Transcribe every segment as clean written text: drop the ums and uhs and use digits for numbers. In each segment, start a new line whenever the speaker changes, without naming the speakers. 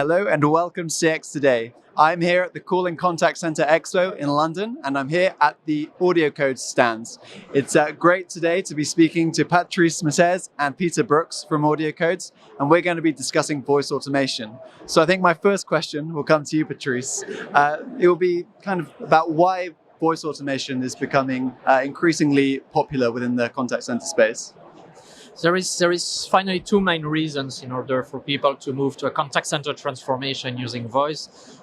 Hello and welcome to CX Today. I'm here at the Calling Contact Center Expo in London, and I'm here at the AudioCodes stands. It's great today to be speaking to Patrice Mattez and Peter Broeckx from AudioCodes, and we're going to be discussing voice automation. So I think my first question will come to you, Patrice. It will be kind of about why voice automation is becoming increasingly popular within the contact center space.
There is finally two main reasons in order for people to move to a contact center transformation using voice.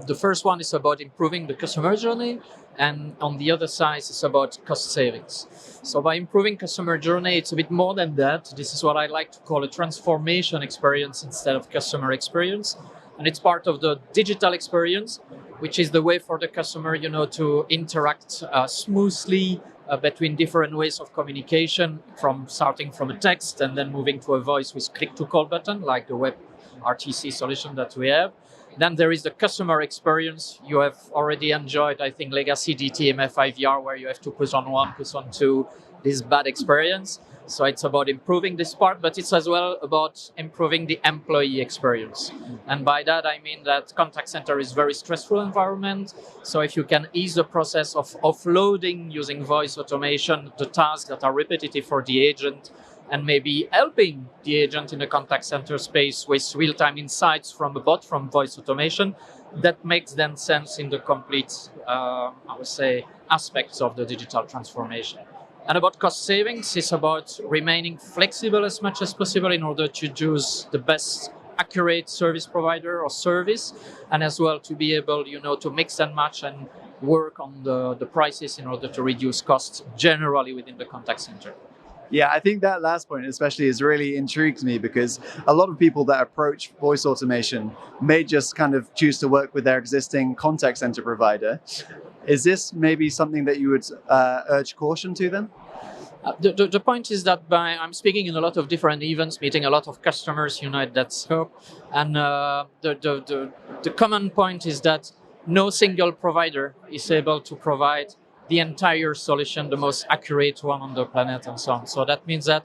The first one is about improving the customer journey, and on the other side, it's about cost savings. So by improving customer journey, it's a bit more than that. This is what I like to call a transformation experience instead of customer experience. And it's part of the digital experience, which is the way for the customer, to interact smoothly between different ways of communication, from starting from a text and then moving to a voice with click-to-call button, like the web RTC solution that we have. Then there is the customer experience. You have already enjoyed, I think, legacy DTMF IVR, where you have to push on one, push on two, this bad experience. So it's about improving this part, but it's as well about improving the employee experience. And by that, I mean that contact center is a very stressful environment. So if you can ease the process of offloading using voice automation, the tasks that are repetitive for the agent, and maybe helping the agent in the contact center space with real-time insights from a bot, from voice automation, that makes then sense in the complete, aspects of the digital transformation. And about cost savings, it's about remaining flexible as much as possible in order to choose the best accurate service provider or service, and as well to be able, to mix and match and work on the prices in order to reduce costs generally within the contact center.
Yeah, I think that last point especially has really intrigued me, because a lot of people that approach voice automation may just kind of choose to work with their existing contact center provider. Is this maybe something that you would urge caution to them?
The point is that I'm speaking in a lot of different events, meeting a lot of customers, at that scope. And the common point is that no single provider is able to provide the entire solution, the most accurate one on the planet, and so on. So that means that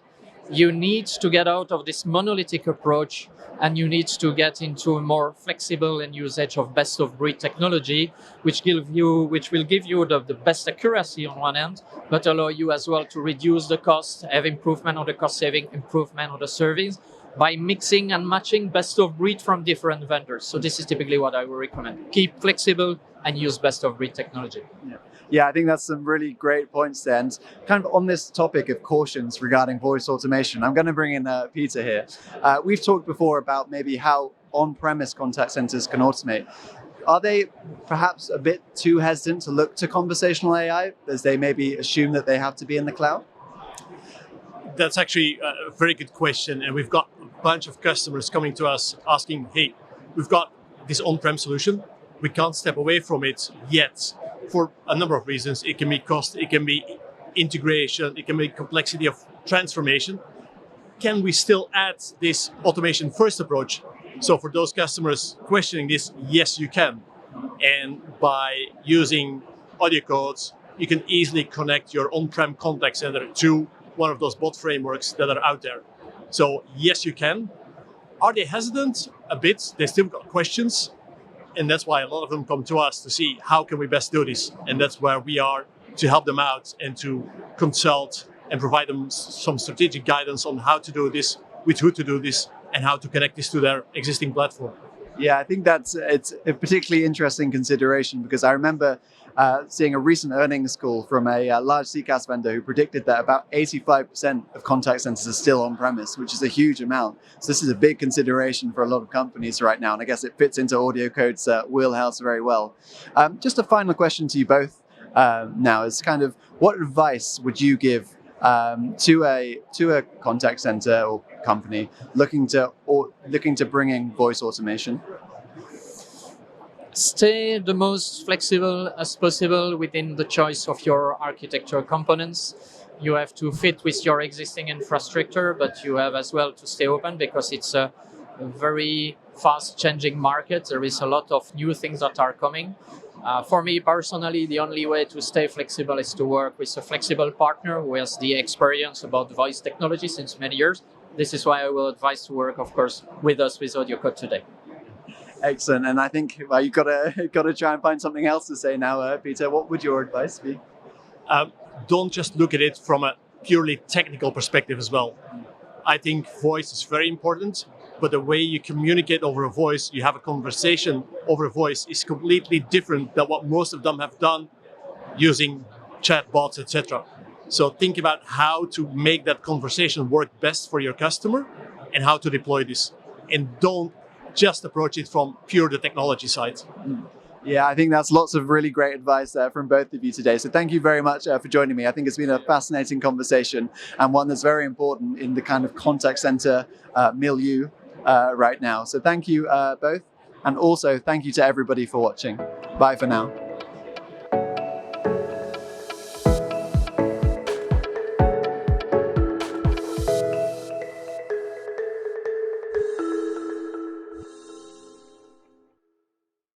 you need to get out of this monolithic approach, and you need to get into a more flexible and usage of best-of-breed technology, which will give you the best accuracy on one end, but allow you as well to reduce the cost, have improvement on the cost saving, improvement on the service, by mixing and matching best-of-breed from different vendors. So this is typically what I would recommend. Keep flexible and use best-of-breed technology.
Yeah, I think that's some really great points there. And kind of on this topic of cautions regarding voice automation, I'm going to bring in Peter here. We've talked before about maybe how on-premise contact centers can automate. Are they perhaps a bit too hesitant to look to conversational AI, as they maybe assume that they have to be in the cloud?
That's actually a very good question. And we've got a bunch of customers coming to us asking, hey, we've got this on-prem solution. We can't step away from it yet, for a number of reasons. It can be cost, it can be integration, it can be complexity of transformation. Can we still add this automation first approach? So for those customers questioning this, yes, you can. And by using AudioCodes, you can easily connect your on-prem contact center to one of those bot frameworks that are out there. So yes, you can. Are they hesitant? A bit. They still got questions. And that's why a lot of them come to us to see how can we best do this. And that's where we are, to help them out and to consult and provide them some strategic guidance on how to do this, with who to do this, and how to connect this to their existing platform.
Yeah, I think it's a particularly interesting consideration, because I remember seeing a recent earnings call from a large CCaaS vendor who predicted that about 85% of contact centers are still on-premise, which is a huge amount. So this is a big consideration for a lot of companies right now, and I guess it fits into AudioCodes' wheelhouse very well. Just a final question to you both now is kind of, what advice would you give to a contact center or company looking to bring in voice automation?
Stay the most flexible as possible within the choice of your architecture components. You have to fit with your existing infrastructure, but you have as well to stay open, because it's a very fast changing market. There is a lot of new things that are coming. For me personally, the only way to stay flexible is to work with a flexible partner who has the experience about voice technology since many years. This is why I will advise to work, of course, with us with AudioCodes today.
Excellent. And I think you've got to try and find something else to say now, Peter. What would your advice be?
Don't just look at it from a purely technical perspective as well. I think voice is very important, but the way you communicate over a voice, you have a conversation over a voice, is completely different than what most of them have done using chatbots, etc. So think about how to make that conversation work best for your customer and how to deploy this. And don't just approach it from pure the technology side.
Yeah, I think that's lots of really great advice from both of you today. So thank you very much for joining me. I think it's been a fascinating conversation and one that's very important in the kind of contact center milieu right now. So thank you both. And also thank you to everybody for watching. Bye for now.